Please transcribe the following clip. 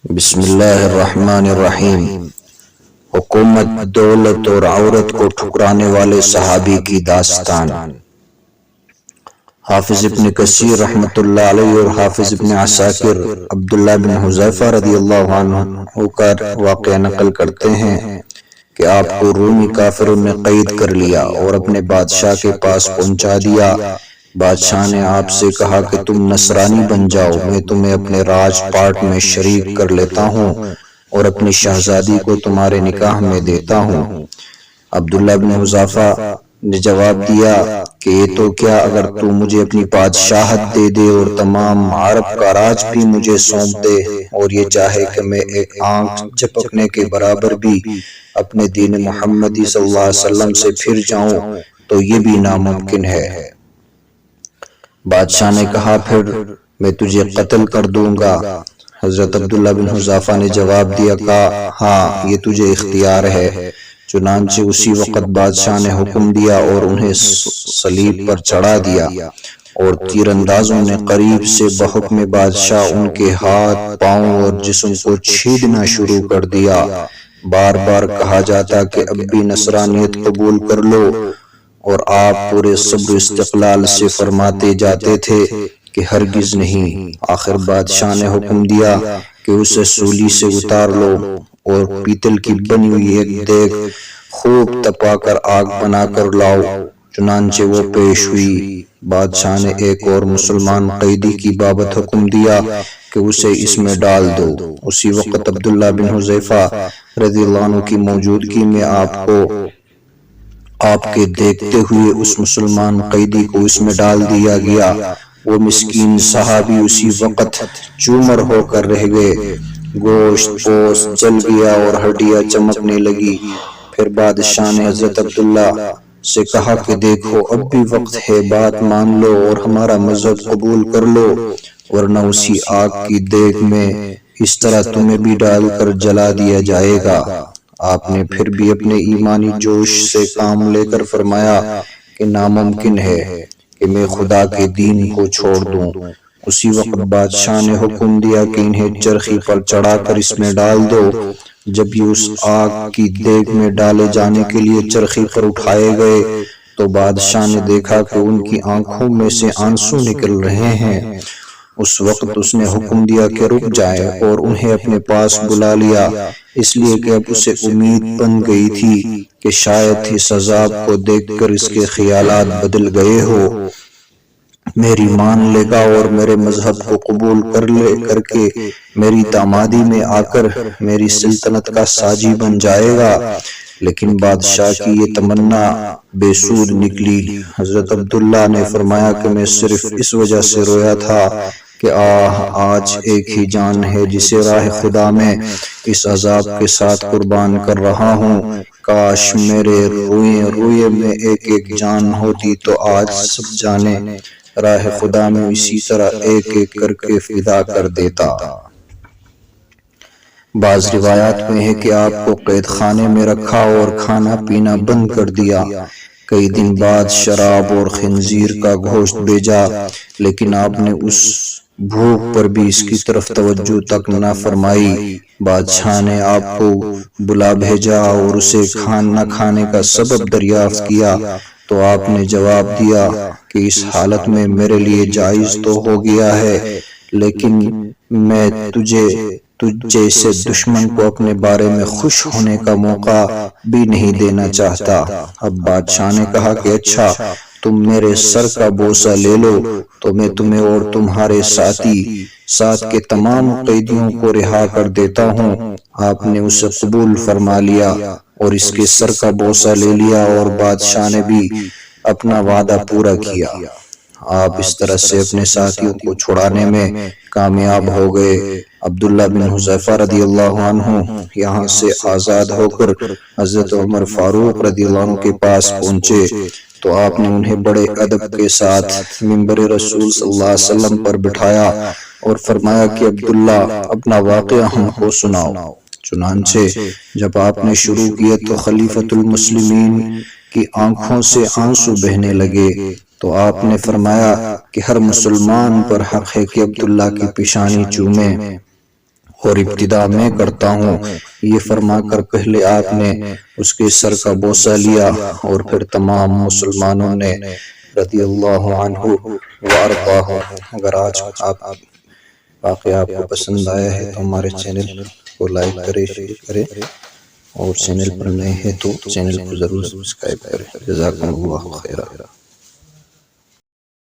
بسم اللہ الرحمن الرحیم۔ حکومت، دولت اور عورت کو ٹھکرانے والے صحابی کی داستان۔ حافظ ابن کثیر رحمۃ اللہ علیہ اور حافظ ابن عساکر عبداللہ بن حذیفہ رضی اللہ عنہ کا واقعہ نقل کرتے ہیں کہ آپ کو رومی کافروں نے قید کر لیا اور اپنے بادشاہ کے پاس پہنچا دیا۔ بادشاہ نے آپ سے کہا کہ تم نصرانی بن جاؤ، میں تمہیں اپنے راج پاٹ میں شریک کر لیتا ہوں اور اپنی شہزادی کو تمہارے نکاح میں دیتا ہوں۔ عبداللہ بن حذیفہ نے جواب دیا کہ یہ تو کیا، اگر تو مجھے اپنی بادشاہت دے دے اور تمام عرب کا راج بھی مجھے سونپ دے اور یہ چاہے کہ میں ایک آنکھ جھپکنے کے برابر بھی اپنے دین محمدی صلی اللہ علیہ وسلم سے پھر جاؤں تو یہ بھی ناممکن ہے۔ بادشاہ نے کہا پھر میں تجھے قتل کر دوں گا۔ حضرت عبداللہ بن حذیفہ نے جواب دیا کہ ہاں، یہ تجھے اختیار ہے۔ چنانچہ اسی وقت بادشاہ نے حکم دیا اور انہیں صلیب پر چڑھا دیا، اور تیر اندازوں نے قریب سے بحکم بادشاہ ان کے ہاتھ، پاؤں اور جسم کو چھیدنا شروع کر دیا۔ بار بار کہا جاتا کہ اب بھی نصرانیت قبول کر لو، اور آپ پورے صبر و استقلال سے فرماتے جاتے تھے کہ ہرگز نہیں۔ آخر بادشاہ نے حکم دیا کہ اسے سولی سے اتار لو اور پیتل کی بنی ہوئی ایک دیگ خوب تپا کر آگ بنا کر لاؤ۔ چنانچہ وہ پیش ہوئی۔ بادشاہ نے ایک اور مسلمان قیدی کی بابت حکم دیا کہ اسے اس میں ڈال دو۔ اسی وقت عبداللہ بن حذیفہ رضی اللہ عنہ کی موجودگی میں آپ کے دیکھتے ہوئے اس مسلمان قیدی کو اس میں ڈال دیا گیا۔ وہ مسکین صحابی اسی وقت چومر ہو کر رہ گئے، گوشت پوست جل گیا اور ہڈیاں چمکنے لگی۔ پھر بادشاہ نے حضرت عبداللہ سے کہا کہ دیکھو، اب بھی وقت ہے، بات مان لو اور ہمارا مذہب قبول کر لو، ورنہ اسی آگ کی دیگ میں اس طرح تمہیں بھی ڈال کر جلا دیا جائے گا۔ آپ نے پھر بھی اپنے ایمانی جوش سے کام لے کر فرمایا کہ ناممکن ہے کہ میں خدا کے دین کو چھوڑ دوں۔ اسی وقت بادشاہ نے حکم دیا کہ انہیں چرخی پر چڑھا کر اس میں ڈال دو۔ جب یہ اس آگ کی دیگ میں ڈالے جانے کے لیے چرخی پر اٹھائے گئے تو بادشاہ نے دیکھا کہ ان کی آنکھوں میں سے آنسو نکل رہے ہیں۔ اس وقت اس نے حکم دیا کہ رک جائے اور انہیں اپنے پاس بلا لیا، اس لیے کہ اب اسے امید بن گئی تھی کہ شاید اس عذاب کو دیکھ کر اس کے خیالات بدل گئے ہو، میری مان لے گا اور میرے مذہب کو قبول کر کے میری دامادی میں آ کر میری سلطنت کا ساجی بن جائے گا۔ لیکن بادشاہ کی یہ تمنا بے سود نکلی۔ حضرت عبداللہ نے فرمایا کہ میں صرف اس وجہ سے رویا تھا کہ آج ایک ہی جان ہے جسے راہ خدا میں اس عذاب کے ساتھ قربان کر رہا ہوں۔ کاش میرے روئے میں ایک ایک جان ہوتی تو آج سب جانے راہ خدا میں اسی طرح ایک ایک کر کے فدا کر دیتا۔ بعض روایات میں ہے کہ آپ کو قید خانے میں رکھا اور کھانا پینا بند کر دیا۔ کئی دن بعد شراب اور خنزیر کا گوشت بھیجا، لیکن آپ نے اس بھوک پر بھی اس کی طرف توجہ تک نہ فرمائی۔ بادشاہ نے آپ کو بلا بھیجا اور اسے نہ کھانے کا سبب دریافت کیا تو آپ نے جواب دیا کہ اس حالت میں میرے لیے جائز تو ہو گیا ہے، لیکن میں تجھ جیسے دشمن کو اپنے بارے میں خوش ہونے کا موقع بھی نہیں دینا چاہتا۔ اب بادشاہ نے کہا کہ اچھا، تم میرے سر کا بوسہ لے لو تو میں تمہیں اور تمہارے ساتھ کے تمام قیدیوں کو رہا کر دیتا ہوں۔ آپ نے اسے قبول فرما لیا اور اس کے سر کا بوسہ لے لیا، اور بادشاہ نے بھی اپنا وعدہ پورا کیا۔ آپ اس طرح سے اپنے ساتھیوں کو چھڑانے میں کامیاب ہو گئے۔ عبداللہ بن حذیفہ رضی اللہ عنہ یہاں سے آزاد ہو کر حضرت عمر فاروق رضی اللہ عنہ کے پاس پہنچے تو آپ نے انہیں بڑے ادب کے ساتھ منبر رسول صلی اللہ علیہ وسلم پر بٹھایا اور فرمایا کہ عبداللہ، اپنا واقعہ ہم کو سناؤ۔ چنانچہ جب آپ نے شروع کیا تو خلیفۃ المسلمین کی آنکھوں سے آنسو بہنے لگے، تو آپ نے فرمایا کہ ہر مسلمان پر حق ہے کہ عبداللہ کی پیشانی چومے۔ اور ابتدا میں کرتا ہوں۔ یہ فرما کر پہلے آپ نے اس کے سر کا بوسہ لیا اور پھر تمام مسلمانوں نے رضی اللہ عنہ وارضاہ۔ اگر آج واقعہ آپ کو پسند آیا ہے تو ہمارے چینل کو لائک کرے، شیئر کرے، اور چینل پر نئے ہیں تو چینل کو ضرور سبسکرائب کریں۔ جزاکم اللہ خیرہ۔